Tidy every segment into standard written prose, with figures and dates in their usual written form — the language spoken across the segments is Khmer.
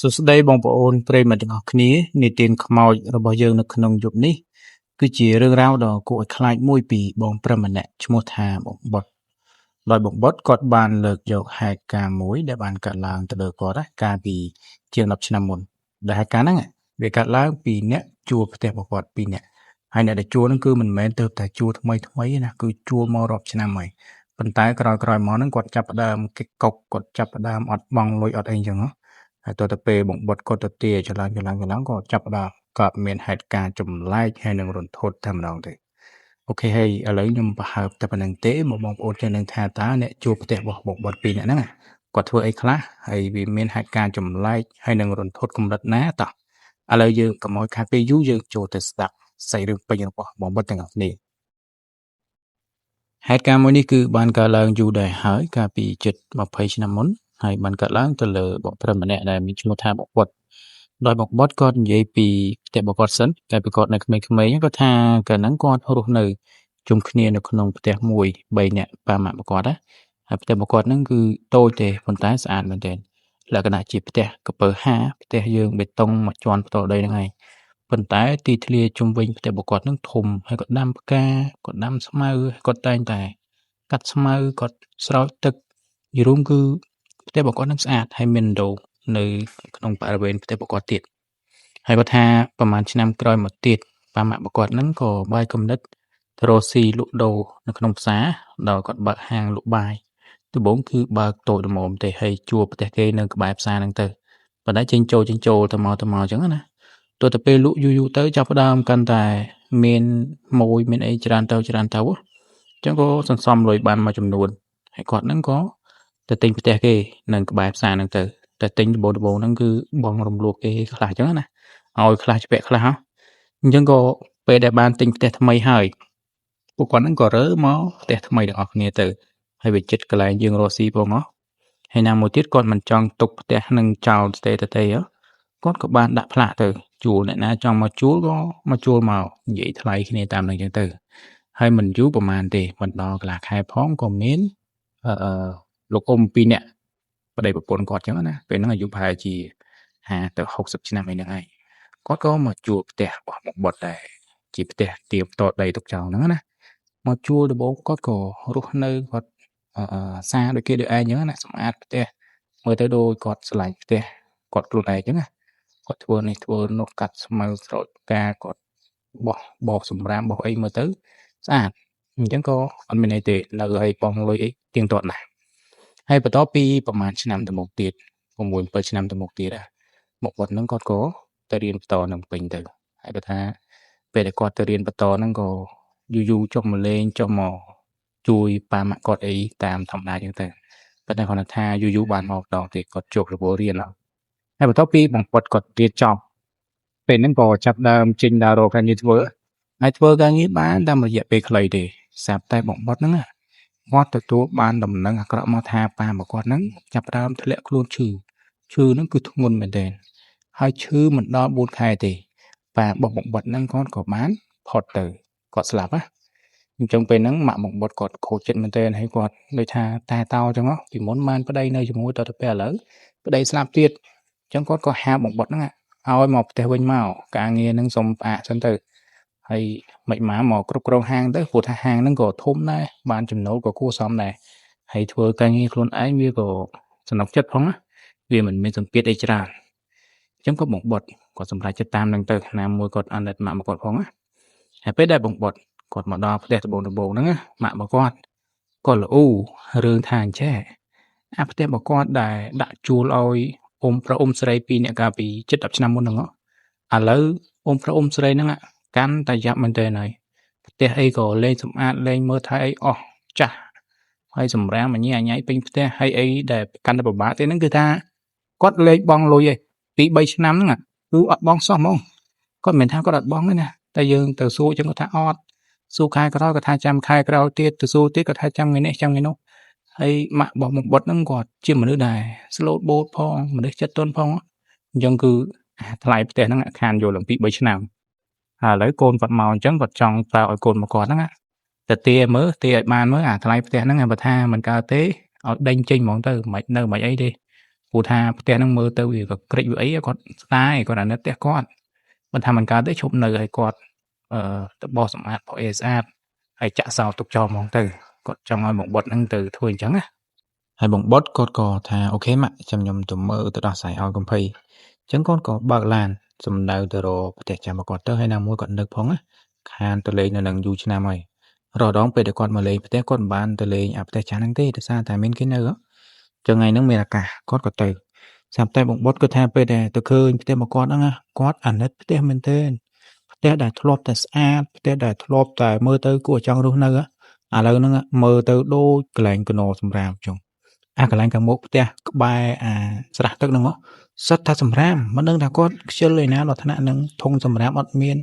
សួស្តីបងប្អូនប្រិយមិត្តទាំងអស់គ្នានាទីនខ្មោចរបស់យើងនៅក្នុងយប់នេះគឺជារឿងរ៉ាវដ៏គួរឲ្យខ្លាចមួយពីបងប្រុសម្នាក់ឈ្មោះថាបងបុតដោយបងបុតគាត់បានលើកយកហេតុការណ៍មួយដែលបានកើតឡើងទៅលើគាត់កាលពីជាង10ឆ្នាំមុនដែលហេតុការណ៍ហ្នឹងវាកើតឡើងពីអ្នកជួលផ្ទះរបស់គាត់2នាក់ហើយអ្នកដែលជួលហ្នឹងគឺមិនមែនទៅតែជួលថ្មីណាគឺជួលមករាប់ឆ្នាំហើយប៉ុន្តែក្រោយៗមកហ្នឹងគាត់ចាប់ផ្ដើមគេកុកគាត់ចាប់ផ្ដើមអត់បង់លុយអត់អីអញ្ចឹងហើយតទៅពេលបងបុតគាត់ទៅទាចឡើងក៏ចាប់ផ្ដើមក៏មានហេតុការណ៍ចម្លែកហើយនឹងរន្ធត់តែម្ដងទេអូខេហើយឥឡូវខ្ញុំបង្ហើបតែប៉ុណ្្នឹងទេមកបងប្អូនចេះនឹងថាតើអ្នកជួបផ្ទះរបស់បងបុត2នាក់ហ្នឹងគាត់ធ្វើអីខ្លះហើយវាមានហេតុការណ៍ចម្លែកហើយនឹងរន្ធត់កម្រិតណាតោះឥឡូវយើងកុំឲ្យខាតពេលយូរយើងចូលទៅស្ដាប់សាច់រឿងពេញរបស់បងបុតទាំងអស់គ្នាហេតុការណ៍មួយនេះគឺបានកើតឡើងយូរដែរហើយកាលពីជិត20ឆ្នាំមុនហើយបានកើតឡើងទៅលើបងប្រុសម្នាក់ដែលមានឈ្មោះថាបងបុតដោយបងបុតគាត់និយាយពីផ្ទះរបស់គាត់សិនតែពីគាត់នៅក្មេងៗគាត់ថាកាលហ្នឹងគាត់រស់នៅជុំគ្នានៅក្នុងផ្ទះមួយ3នាក់ប៉ាម៉ាក់របស់គាត់ណាហើយផ្ទះរបស់គាត់ហ្នឹងគឺតូចទេប៉ុន្តែស្អាតមែនទែនលក្ខណៈជាផ្ទះកពើហាផ្ទះយើងបេតុងមួយជាន់ផ្ទាល់ដីហ្នឹងហើយប៉ុន្តែទីធ្លាជុំវិញផ្ទះរបស់គាត់ហ្នឹងធំហើយគាត់ដាំផ្កាគាត់ដាំស្មៅគាត់តែងតែកាត់ស្មៅគាត់ស្រោចទឹកយរួមគឺផ្ទះរបស់គាត់ហ្នឹងស្អាតហើយមានដូងនៅក្នុងបរិវេណផ្ទះរបស់គាត់ទៀតហើយគាត់ថាប្រហែលឆ្នាំក្រោយមកទៀតប៉ាម៉ាក់របស់គាត់ហ្នឹងក៏បាយកំណត់ទៅរកស៊ីលក់ដូរនៅក្នុងផ្សារដល់គាត់បើកហាងលក់បាយដំបូងគឺបើកតូចល្មមទេហើយជួលផ្ទះគេនៅក្បែរផ្សារហ្នឹងទៅប៉ុន្តែចេញចូលទៅមកអញ្ចឹងណាទោះតែពេលលក់យូរទៅចាប់ផ្ដើមកាន់តែមានម៉ួយមានអីច្រើនទៅអញ្ចឹងក៏សន្សំលុយបានមួយចំនួនហើយគាត់ហ្នឹងក៏ទៅទិញផ្ទះគេនៅក្បែរផ្សារហ្នឹងទៅតែទិញដំបូងហ្នឹងគឺបងរំលោះគេខ្លះអញ្ចឹងណាឲ្យខ្លះជ្ពាក់ខ្លះអញ្ចឹងក៏ពេលដែលបានទិញផ្ទះថ្មីហើយពួកគាត់ហ្នឹងក៏រើមកផ្ទះថ្មីទាំងអស់គ្នាទៅហើយវាចិត្តកន្លែងយើងរស់ស៊ីផងហើយណាមួយទៀតគាត់មិនចង់ទុកផ្ទះហ្នឹងចោលស្ទើរតែគាត់ក៏បានដាក់ផ្លាកទៅជួលអ្នកណាចង់មកជួលក៏មកជួលមកនិយាយថ្លៃគ្នាតាមហ្នឹងអញ្ចឹងទៅហើយមិនយូរប្រហែលទេមិនដល់កន្លះខែផងក៏មានលោកអ៊ំ2នាក់ប្តីប្រពន្ធគាត់អញ្ចឹងណាពេលហ្នឹងអាយុប្រហែលជា50ទៅ60ឆ្នាំអីហ្នឹងហើយគាត់ក៏មកជួលផ្ទះរបស់មកបុតដែរជាផ្ទះទៀបតដីទុកចោលហ្នឹងណាមកជួលដំបូងគាត់ក៏រស់នៅគាត់សារដូចគេដូចឯងអញ្ចឹងណាសម្អាតផ្ទះមើលទៅដូចគាត់ឆ្លាញ់ផ្ទះគាត់ខ្លួនឯងអញ្ចឹងណាគាត់ធ្វើនេះធ្វើនោះកាត់ស្មៅស្រោចផ្កាគាត់បោសសម្រាមបោសអីមើលទៅស្អាតអញ្ចឹងក៏អត់មានអីទេនៅឲ្យបងលុយអីទៀងទាត់ណាស់ហើយបន្ទាប់ពីប្រហែលឆ្នាំទៅមុខទៀត6 7ឆ្នាំទៅមុខទៀតមកគាត់ហ្នឹងគាត់ក៏ទៅរៀនបន្តនៅពេញទៅហើយគាត់ថាពេលដែលគាត់ទៅរៀនបន្តហ្នឹងក៏យូរចុះមកលេងចុះមកជួយប៉ាម៉ាក់គាត់អីតាមធម្មតាអញ្ចឹងទៅប៉ុន្តែគាត់ថាយូរបានមកម្ដងទៀតគាត់ជោគរវល់រៀនហើយបន្ទាប់ពីបងពុតគាត់រៀនចប់ពេលហ្នឹងក៏ចាប់ដើមចេញដើររកការងារធ្វើហើយធ្វើការងារបានតាមរយៈពេលខ្លីទេស្រាប់តែបងបុតហ្នឹងគាត់ទទួលបានដំណឹងអាក្រក់មកថាប៉ារបស់គាត់ហ្នឹងចាប់ផ្ដើមធ្លាក់ខ្លួនឈឺហ្នឹងគឺធ្ងន់មែនទែនហើយឈឺមិនដល់4ខែទេប៉ារបស់បងបុតហ្នឹងគាត់ក៏បានផុតទៅគាត់ស្លាប់ណាអញ្ចឹងពេលហ្នឹងម៉ាក់បងបុតគាត់ខូចចិត្តមែនទែនហើយគាត់ដូចថាតែតោអញ្ចឹងពីមុនបានប្តីនៅជាមួយតទៅពេលឥឡូវប្តីស្លាប់ទៀតអញ្ចឹងគាត់ក៏ហៅបងបុតហ្នឹងឲ្យមកផ្ទះវិញមកការងារហ្នឹងសុំផ្អាកសិនទៅហើយមិនមកគ្រប់គ្រងហាងទៅព្រោះថាហាងហ្នឹងក៏ធំដែរបានចំណូលក៏គួរសមដែរហើយធ្វើការងារខ្លួនឯងវាក៏សំណុកចិត្តផងណាវាមិនមានសម្ពាធអីច្រើនអញ្ចឹងក៏បងបុតគាត់សម្រេចចិត្តតាមនឹងទៅណាមួយគាត់អាណិតម៉ាក់របស់គាត់ផងណាហើយពេលដែលបងបុតគាត់មកដល់ផ្ទះដំបូងហ្នឹងម៉ាក់របស់គាត់ក៏ល្អូរឿងថាអញ្ចេះអាផ្ទះរបស់គាត់ដែលដាក់ជួលឲ្យអ៊ំប្រុសអ៊ំស្រី2នាក់កាលពីជិត10ឆ្នាំមុនហ្នឹងឥឡូវអ៊ំប្រុសអ៊ំស្រីហ្នឹងកាន់តែយ៉ាប់មែនទែនហើយផ្ទះអីក៏លេងសម្អាតលេងមើលថែអីអស់ចាស់ហើយសម្រាមអញពេញផ្ទះហើយអីដែលកាន់តែពិបាកទេហ្នឹងគឺថាគាត់លេងបងលុយឯង2-3ឆ្នាំហ្នឹងគឺអត់បងសោះហ្មងគាត់មិនថាគាត់អត់បងទេណាតែយើងទៅសួរចឹងគាត់ថាអត់សួរខែក្រោយគាត់ថាចាំខែក្រោយទៀតទៅសួរទៀតគាត់ថាចាំថ្ងៃនេះចាំថ្ងៃនោះហើយម៉ាក់របស់មកបុតហ្នឹងគាត់ជាមនុស្សដែរស្លូតបូតផងមនុស្សចិត្តទន់ផងអញ្ចឹងគឺថ្លៃផ្ទះហ្នឹងខានយកឡើង2-3ឆ្នាំហើយឥឡូវកូនគាត់មកអញ្ចឹងគាត់ចង់ប្រើឲ្យកូនមកគាត់ហ្នឹងតែទាឲ្យបានមើលអាថ្លៃផ្ទះហ្នឹងបើថាមិនកើតទេឲ្យដេញចេញហ្មងទៅមិននៅមិនអីទេ ព្រោះថាផ្ទះហ្នឹងមើលទៅវាក៏ក្រិចវាអីគាត់ស្ដាយគាត់អាណិតផ្ទះគាត់មិនថាមិនកើតទេឈប់នៅឲ្យគាត់ទៅបោសសម្អាតបោសអីស្អាតហើយចាក់សោទុកចោលហ្មងទៅគាត់ចង់ឲ្យបងបុតហ្នឹងទៅធ្វើអញ្ចឹងណាហើយបងបុតគាត់ក៏ថាអូខេម៉ាក់ចាំខ្ញុំទៅមើលទៅដោះស្រាយឲ្យកំភៃអញ្ចឹងគាត់ក៏បើកឡានសំដៅទៅរកផ្ទះចាំគាត់ទៅហើយណាមួយគាត់នឹកផងណាខានទៅលេងនៅនឹងយូរឆ្នាំហើយរដងពេលដែលគាត់មកលេងផ្ទះគាត់មិនបានទៅលេងអាផ្ទះចាស់ហ្នឹងទេដោយសារតែមានគេនៅចឹងថ្ងៃហ្នឹងមានឱកាសគាត់ក៏ទៅស្រាប់តែបងបុតគាត់ថាពេលដែលទៅឃើញផ្ទះមកគាត់ហ្នឹងគាត់អាណិតផ្ទះមែនទែនផ្ទះដែលធ្លាប់តែស្អាតផ្ទះដែលធ្លាប់តែមើលទៅគួរចង់រស់នៅឥឡូវហ្នឹងមើលទៅដូចកន្លែងកណោសម្រាមចឹងអាកន្លែងខាងមុខផ្ទះក្បែរអាស្រះទឹកហ្នឹងសិតថាសម្រាមមិនដឹងថាគាត់ខ្ជិលឯណាដល់ថ្នាក់ហ្នឹងធុងសម្រាមអត់មាន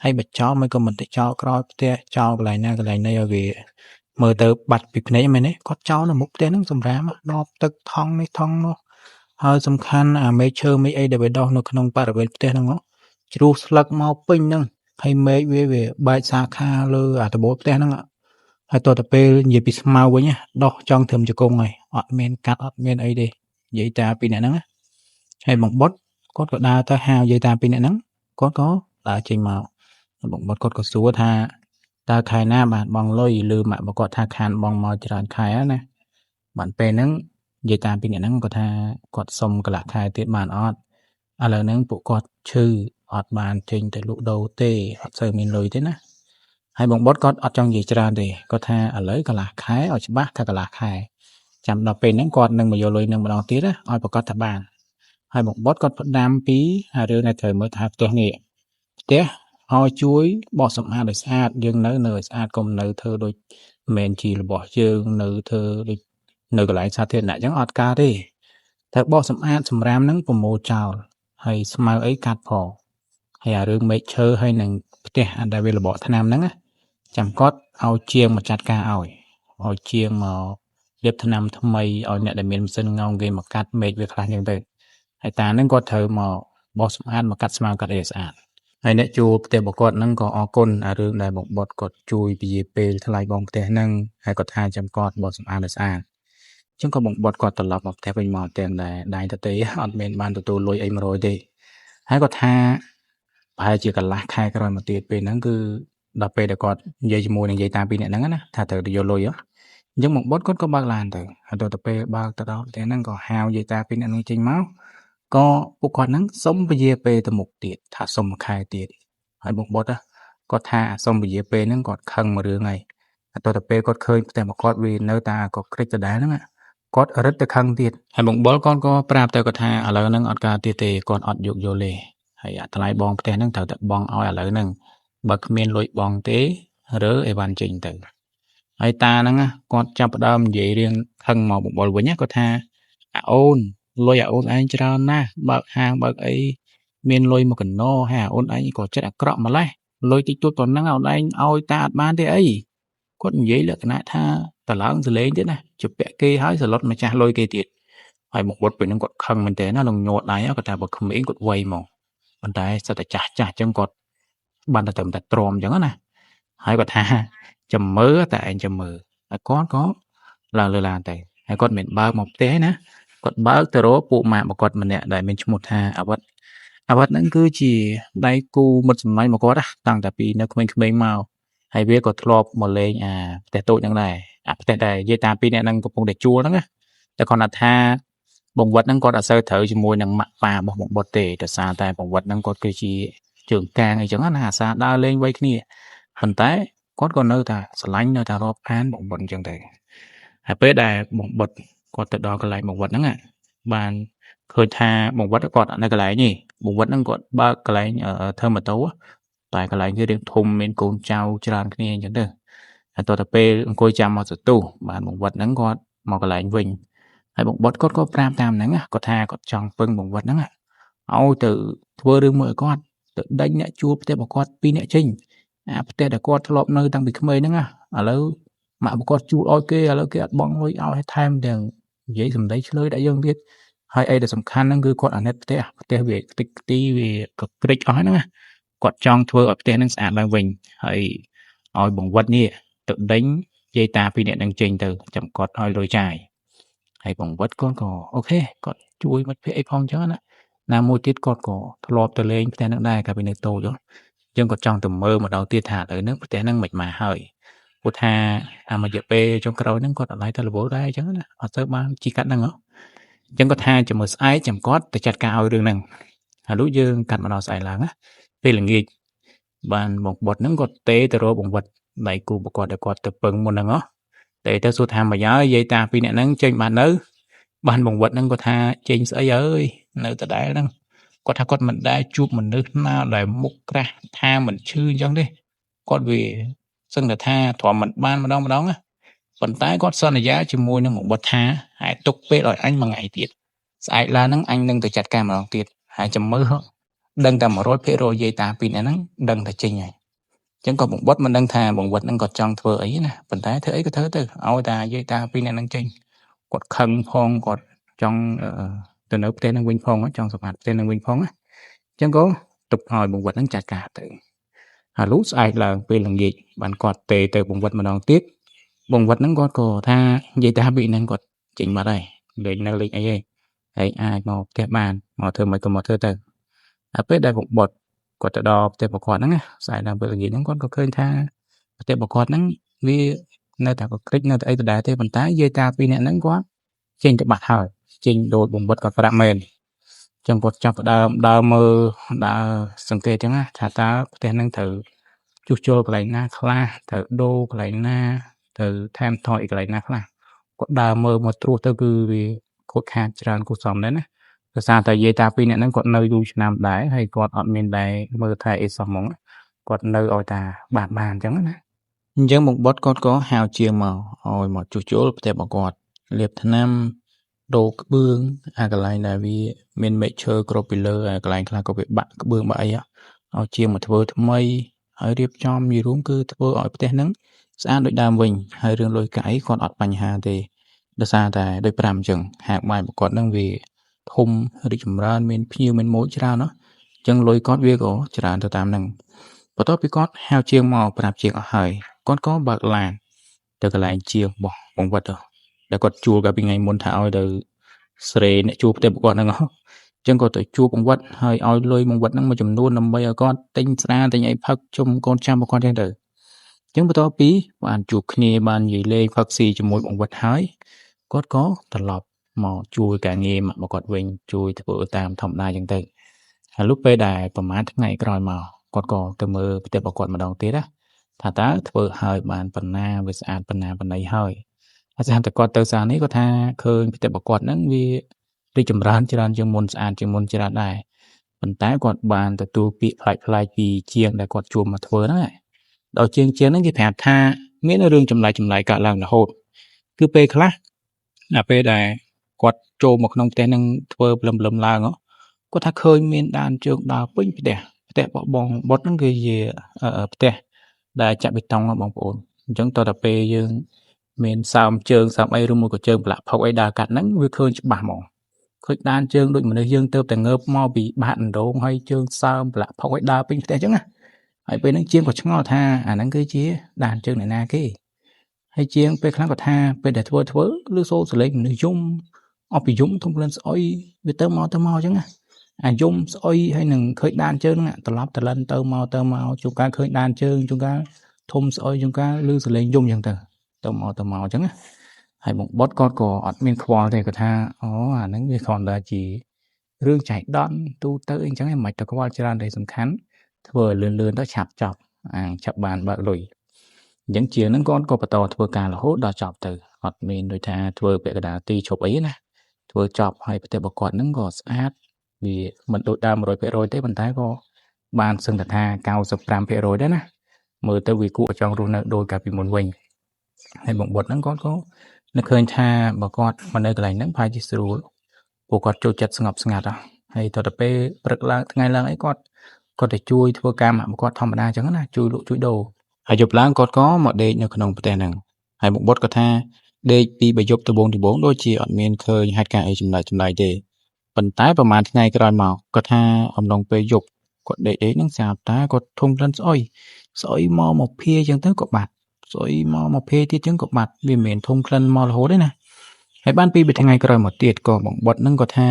ហើយបើចោលមិនក៏មិនទៅចោលក្រោយផ្ទះចោលកន្លែងណាកន្លែងណីឲ្យវាមើលទៅបាត់ពីភ្នែកមែនទេគាត់ចោលនៅមុខផ្ទះហ្នឹងសម្រាមដបទឹកថង់នេះថង់នោះហើយសំខាន់អាមេឃឈើមេឃអីដែលវាដុះនៅក្នុងបរិវេណផ្ទះហ្នឹងជ្រុះស្លឹកមកពេញហ្នឹងហើយមេឃវាបែកសាខាលើអាដបូលផ្ទះហ្នឹងហើយតទៅពេលនិយាយពីស្មៅវិញដោះចង់ត្រឹមជង្គង់ហើយអត់មានកាត់អត់មានអីទេនិយាយតាពីអ្នកហ្នឹងហើយបងបុតគាត់ក៏ដើរទៅហៅនិយាយតាពីអ្នកហ្នឹងគាត់ក៏ដើរចេញមកបងបុតគាត់ក៏សួរថាតើខែណាបាទបងលុយឬម៉ាក់របស់គាត់ថាខានបងមកច្រើនខែណាបានពេលហ្នឹងនិយាយតាមពីអ្នកហ្នឹងគាត់ថាគាត់សុំកន្លះខែទៀតបានអត់ឥឡូវហ្នឹងពួកគាត់ឈឺអត់បានចេញទៅលក់ដូរទេអត់សូវមានលុយទេណាហើយបងបុតគាត់អត់ចង់និយាយច្រើនទេគាត់ថាឥឡូវកន្លះខែឲ្យច្បាស់ថាកន្លះខែចាំដល់ពេលហ្នឹងគាត់នឹងមកយកលុយនឹងម្ដងទៀតឲ្យប្រកាសថាបានហើយបងបុតគាត់ផ្ដាំពីរឿងដែលត្រូវមើលថាផ្ទះនេះផ្ទះឲ្យជួយបោសសម្អាតឲ្យស្អាតយើងនៅឲ្យស្អាតកុំនៅធ្វើដូចមិនជារបស់យើងនៅធ្វើដូចនៅកន្លែងសាធារណៈអញ្ចឹងអត់ការទេត្រូវបោសសម្អាតសម្រាមហ្នឹងប្រមូលចោលហើយស្មៅអីកាត់ផងហើយអារឿងមេឃឈើហើយនឹងផ្ទះដែលវារបកថ្នាំហ្នឹងចាំគាត់ឲ្យជាងមកចាត់ការឲ្យជាងមកលាបថ្នាំថ្មីឲ្យអ្នកដែលមានម៉ាស៊ីនងោមគេមកកាត់មេឃវាខ្លះអញ្ចឹងទៅហើយតាហ្នឹងគាត់ត្រូវមកបោសសម្អាតមកកាត់ស្មៅកាត់អីស្អាតហើយអ្នកជួលផ្ទះរបស់គាត់ហ្នឹងក៏អរគុណអារឿងដែលបងបុតគាត់ជួយពជាពេលថ្លៃបងផ្ទះហ្នឹងហើយគាត់ថាចាំគាត់បោសសម្អាតឲ្យស្អាតចឹងក៏បងបុតគាត់ត្រឡប់មកផ្ទះវិញមកទាំងដែរដៃទៅទេអត់មានបានទទួលលុយអី100ទេហើយគាត់ថាប្រហែលជាកន្លះខែក្រោយមកទៀតពេលហ្នឹងគឺដល់ពេលដែលគាត់និយាយជាមួយនឹងនិយាយតាមពីអ្នកហ្នឹងណាថាត្រូវទៅយកលុយអញ្ចឹងបងបុតគាត់ក៏បើកឡានទៅហើយដល់ទៅពេលបើកទៅដល់ផ្ទះហ្នឹងក៏ហៅនិយាយតាមពីអ្នកហ្នឹងចេញមកក៏ពួកគាត់ហ្នឹងសុំពជាពេលទៅមុខទៀតថាសុំមួយខែទៀតហើយបងបុតគាត់ថាសុំពជាពេលហ្នឹងគាត់ខឹងមួយរឿងហើយដល់ទៅពេលគាត់ឃើញផ្ទះរបស់គាត់វានៅតែក៏ក្រិចដដែលហ្នឹងគាត់រឹតទៅខឹងទៀតហើយបងបុលគាត់ក៏ប្រាប់ទៅគាត់ថាឥឡូវហ្នឹងអត់ការទៀតទេគាត់អត់យកយកទេហើយអាថ្លៃបងផ្ទះហ្នឹងត្រូវតែបងឲ្យឥឡូវហ្នឹងបើគ្មានលុយបងទេរើអីវ៉ាន់ចេញទៅហើយតាហ្នឹងគាត់ចាប់ផ្ដើមនិយាយរឿងខឹងមកបងបុលវិញគាត់ថាអាអូនលុយអាអូនឯងច្រើនណាស់បើកហាងបើកអីមានលុយមកកណោហើយអាអូនឯងក៏ចិត្តអាក្រក់ម្ល៉េះលុយតិចតួចប៉ុណ្ណឹងអូនឯងឲ្យតាអត់បានទេអីគាត់និយាយលក្ខណៈថាតឡើងសលេងទៀតណាជពាក់គេហើយសឡុតម្ចាស់លុយគេទៀតហើយមកបុតពេលហ្នឹងគាត់ខឹងមែនតើណានឹងញ័រដៃគាត់ថាបើក្មេងគាត់វ័យមកប៉ុន្តែសិតតែចាស់អញ្ចឹងគាត់បានតែត្រឹមតែទ្រាំអញ្ចឹងណាហើយគាត់ថាចាំមើលតែឯងចាំមើលហើយគាត់ក៏ឡើងលើឡានទៅហើយគាត់មិនបើកមកផ្ទះណាគាត់បើកទៅរកពួកម៉ាក់របស់គាត់ម្នាក់ដែលមានឈ្មោះថាអាវ៉ាត់ហ្នឹងគឺជាដៃគូមិត្តសម្លាញ់របស់គាត់តាំងតែពីនៅក្មេងៗមកហើយវាក៏ធ្លាប់មកលេងអាផ្ទះតូចហ្នឹងដែរអាផ្ទះដែលនិយាយតាមពីអ្នកហ្នឹងកំពុងតែជួលហ្នឹងណាតែគាត់ថាបងវត្តហ្នឹងគាត់អត់សូវត្រូវជាមួយនឹងម៉ាក់ប៉ារបស់បងបុតទេដោយសារតែបងវត្តហ្នឹងគាត់គឺជាជើងកាងអីចឹងណាអាសាដើរលេងវ័យគ្នាប៉ុន្តែគាត់ក៏នៅតែស្រឡាញ់នៅតែរាប់អានបងបុតអញ្ចឹងទៅហើយពេលដែលបងបុតគាត់ទៅដល់កន្លែងបងវត្តហ្នឹងបានឃើញថាបងវត្តគាត់អត់នៅកន្លែងនេះបងវត្តហ្នឹងគាត់បើកកន្លែងធ្វើម៉ូតូតែកន្លែងគេរៀងធំមានកូនចៅច្រើនគ្នាអញ្ចឹងទៅហើយតទៅពេលអង្គុយចាំមកសទូបានបងវត្តហ្នឹងគាត់មកកន្លែងវិញហើយបងបុតគាត់ក៏ប្រាប់តាមហ្នឹងគាត់ថាគាត់ចង់ពឹងបងវត្តហ្នឹងឲ្យទៅធ្វើរឿងមួយឲ្យគាត់ទៅដេញអ្នកជួលផ្ទះរបស់គាត់2នាក់ចេញអាផ្ទះដែលគាត់ធ្លាប់នៅតាំងពីក្មេងហ្នឹងឥឡូវម៉ាក់របស់គាត់ជួលឲ្យគេឥឡូវគេអត់បង់លុយឲ្យថែមទាំងនិយាយសម្ដីឆ្លើយដាក់យើងទៀតហើយអីដែលសំខាន់ហ្នឹងគឺគាត់អាណិតផ្ទះវាតិចទីវាក៏ក្រិចអស់ហ្នឹងគាត់ចង់ធ្វើឲ្យផ្ទះហ្នឹងស្អាតឡើងវិញហើយឲ្យបងវត្តនេះទៅដេញយាយតាពីអ្នកនឹងចេញទៅចាំគាត់ឲ្យលុយចាយ ហើយបងវត្តគាត់ក៏អូខេគាត់ជួយមិត្តភក្តិអីផងចឹងណាណាមួយទៀតគាត់ក៏ធ្លាប់ទៅលេងផ្ទះហ្នឹងដែរកាលពីនៅតូចចឹងគាត់ចង់ទៅមើលម្ដងទៀតថាឥឡូវហ្នឹងផ្ទះហ្នឹងមិនមកហើយព្រោះថាអាមួយរយៈពេលចុងក្រោយហ្នឹងគាត់អត់ឡាយទៅរវល់ដែរចឹងណាអត់ទៅបានជីកាត់ហ្នឹងចឹងគាត់ថាចាំមើលស្អែកចាំគាត់ទៅចាត់ការឲ្យរឿងហ្នឹងហើយលុះយើងកាត់មកដល់ស្អែកឡើងណាពេលល្ងាចបានបងវត្តហ្នឹងគាត់ទេទៅរកបងវត្តដៃគូប្រកបដែលគាត់ទៅពឹងមុនហ្នឹងតែទៅសួរថាមកយាយយាយតាពីរនាក់ហ្នឹងចេញបាននៅបានបងវត្តហ្នឹងគាត់ថាចេញស្អីអើយនៅដដែលហ្នឹងគាត់ថាគាត់មិនដែលជួបមនុស្សណាដែលមុខក្រាស់ថាមិនឈឺអញ្ចឹងទេគាត់វាសឹងតែថាទ្រាំមិនបានម្ដងណាប៉ុន្តែគាត់សន្យាជាមួយនឹងបងវត្តថាហើយទុកពេលឲ្យអញមួយថ្ងៃទៀតស្អែកឡើងហ្នឹងអញនឹងទៅចាត់ការម្ដងទៀតហើយចាំមើលដឹងតែ 100% យាយតាពីរនាក់ហ្នឹងដឹងតែចេញហើយចឹងក៏បងវត្តមិនដឹងថាបងវត្តហ្នឹងគាត់ចង់ធ្វើអីណាប៉ុន្តែធ្វើអីក៏ធ្វើទៅឲ្យតាយាយតាពីរនាក់ហ្នឹងចេញគាត់ខឹងផងគាត់ចង់ទៅនៅផ្ទះហ្នឹងវិញផងចង់សម្អាតផ្ទះហ្នឹងវិញផងណាចឹងក៏ទុកឲ្យបងវត្តហ្នឹងចាត់ការទៅហើយលុះស្អែកឡើងពេលល្ងាចបានគាត់ទេទៅបងវត្តម្ដងទៀតបងវត្តហ្នឹងគាត់ក៏ថាយាយតាពីរហ្នឹងគាត់ចេញបាត់ហើយលេងនៅលេងអីហើយអាចមកផ្ទះបានមកធ្វើមិនក៏មកធ្វើទៅហើយពេលដែលបងវត្តគាត់ទៅដល់ផ្ទះប្រកបហ្នឹងណាស្អែកឡើងពេលល្ងាចហ្នឹងគាត់ក៏ឃើញថាផ្ទះប្រកបហ្នឹងវានៅតែក៏ក្រិចនៅតែអីដដែលទេប៉ុន្តែយាយតាពីរនាក់ហ្នឹងគាត់ចេញទៅបាត់ហើយចេញដូចបងវត្តគាត់ប្រាប់មែនចឹងគាត់ចាប់ផ្ដើមដើរមើលដើរសង្កេតចឹងណាថាតើផ្ទះហ្នឹងត្រូវជួសជុលកន្លែងណាខ្លះត្រូវដូរកន្លែងណាត្រូវថែមថយកន្លែងណាខ្លះគាត់ដើរមើលមកត្រួសទៅគឺវាខូចខាតច្រើនគួរសមដែរណាដោយសារតែយាយតាពីរនាក់ហ្នឹងគាត់នៅយូរឆ្នាំដែរហើយគាត់អត់មានដែរមើលថែអីសោះហ្មងគាត់នៅឲ្យតាបានអញ្ចឹងណាអញ្ចឹងបងបុតគាត់ក៏ហៅជាងមកឲ្យមកជួសជុលផ្ទះរបស់គាត់លាបថ្នាំដូរក្បឿងអាកន្លែងដែលវាមានមែកឈើគ្របពីលើអាកន្លែងខ្លះក៏វាបាក់ក្បឿងបាក់អីឲ្យជាងមកធ្វើថ្មីហើយរៀបចំយីរួមគឺធ្វើឲ្យផ្ទះហ្នឹងស្អាតដូចដើមវិញហើយរឿងលុយកាក់អីគាត់អត់បញ្ហាទេដោយសារតែដូច5អញ្ចឹងហាកបាយរបស់គាត់ហ្នឹងវាធំរីកចម្រើនមានភ្ញៀវមានម៉ូចច្រើនណាអញ្ចឹងលុយគាត់វាក៏ច្រើនទៅតាមហ្នឹងបន្ទាប់ពីគាត់ហៅជាងមកប្រាប់ជាងអស់ហើយគាត់ក៏បើកឡានទៅកន្លែងជាងរបស់បងវត្តដែលគាត់ជួលកាលពីថ្ងៃមុនថាឲ្យទៅស្រេអ្នកជួលផ្ទះរបស់គាត់ហ្នឹងអញ្ចឹងគាត់ទៅជួបបងវត្តហើយឲ្យលុយបងវត្តហ្នឹងមួយចំនួនដើម្បីឲ្យគាត់ទិញស្រាទិញអីផឹកជុំកូនចាំរបស់គាត់ចឹងទៅអញ្ចឹងបន្ទាប់ពីបានជួបគ្នាបាននិយាយលេងផឹកស៊ីជាមួយបងវត្តហើយគាត់ក៏ត្រឡប់មកជួយការងារមកគាត់វិញជួយធ្វើតាមធម្មតាចឹងទៅហើយលុះពេលដែលប្រហែលថ្ងៃក្រោយមកគាត់ក៏ទៅមើលផ្ទះរបស់គាត់ម្ដងទៀតណាថាតើធ្វើឲ្យបានប៉ុណ្ណាវាស្អាតប៉ុណ្ណាប៉ុណ្ណីហើយហើយស្អាតតែគាត់ទៅសារនេះគាត់ថាឃើញផ្ទះរបស់គាត់ហ្នឹងវារីកចម្រើនច្រើនជាងមុនស្អាតជាងមុនច្រើនដែរប៉ុន្តែគាត់បានទទួលពាក្យផ្លាច់ពីជាងដែលគាត់ជួបមកធ្វើហ្នឹងដល់ជាងហ្នឹងគេប្រាប់ថាមានរឿងចម្លែកកើតឡើងរហូតគឺពេលខ្លះដល់ពេលដែលគាត់ចូលមកក្នុងផ្ទះហ្នឹងធ្វើព្រលឹមឡើងគាត់ថាឃើញមានដានជើងដើរពេញផ្ទះរបស់បងបុតហ្នឹងគឺជាផ្ទះដែលចាក់បេតុងបងប្អូនអញ្ចឹងតទៅពេលយើងមានសើមជើងសើមអីឬមួយក៏ជើងប្រឡាក់ផុកអីដើរកាត់ហ្នឹងវាឃើញច្បាស់ហ្មងឃើញដានជើងដូចមនុស្សយើងទៅតែងើបមកពីបាតដងហើយជើងសើមប្រឡាក់ផុកអីដើរពេញផ្ទះអញ្ចឹងណាហើយពេលហ្នឹងជាងក៏ឆ្ងល់ថាអាហ្នឹងគឺជាដានជើងអ្នកណាគេហើយជាងពេលខ្លះក៏ថាពេលដែលធ្វើឬសូរសលេងមនុស្សយំអស់ពីយំធំក្លិនស្អុយវាទៅមកអញ្ចឹងណាអាយំស្អុយហើយនឹងឃើញដានជើងហ្នឹងត្រឡប់តលិនទៅមកជួនកាលឃើញដានជើងជួនកាលធំស្អុយជួនកាលឮសលេងយំអញ្ចឹងទៅមកអញ្ចឹងណាហើយបងបុតគាត់ក៏អត់មានខ្វល់ទេគាត់ថាអូអាហ្នឹងវាគ្រាន់តែជារឿងចៃដន្យទូទៅអីអញ្ចឹងមិនទៅខ្វល់ច្រើនទេសំខាន់ធ្វើលឿនទៅឆាប់ចប់ឆាប់បានបើកលុយអញ្ចឹងជាងហ្នឹងគាត់ក៏បន្តធ្វើការរហូតដល់ចប់ទៅអត់មានដូចថាធ្វើពាក់កណ្ដាលទីឈប់អីណាធ្វើចប់ហើយផ្ទះរបស់គាត់ហ្នឹងក៏ស្អាតវាមិនដូចដើម 100% ទេប៉ុន្តែក៏បានសឹងថា 95% ដែរណាមើលទៅវាគួរចង់រស់នៅដូចកាលពីមុនវិញហើយបងបុតហ្នឹងគាត់ក៏នឹកឃើញថាបើគាត់មកនៅកន្លែងហ្នឹងប្រហែលជាស្រួលពួកគាត់ចូលចិត្តស្ងប់ស្ងាត់ហើយតទៅពេលព្រឹកឡើងថ្ងៃឡើងអីគាត់ទៅជួយធ្វើការមកគាត់ធម្មតាអញ្ចឹងណាជួយលក់ជួយដូរហើយយប់ឡើងគាត់ក៏មកដេកនៅក្នុងផ្ទះហ្នឹងហើយបងបុតក៏ថាដេកពីបើយប់ដំបូងដូចជាអត់មានឃើញហេតុការណ៍អីចម្លែកទេប៉ុន្តែប្រហែលថ្ងៃក្រោយមកគាត់ថាអំឡុងពេលយប់គាត់ដេកហ្នឹងស្រាប់តែគាត់ធំក្លិនស្អុយមកភាអញ្ចឹងទៅក៏បាត់ស្អុយមកភាទៀតអញ្ចឹងក៏បាត់វាមិនមែនធំក្លិនមករហូតទេណា ហើយបានពីថ្ងៃក្រោយមកទៀតក៏បងបុតហ្នឹងក៏ថា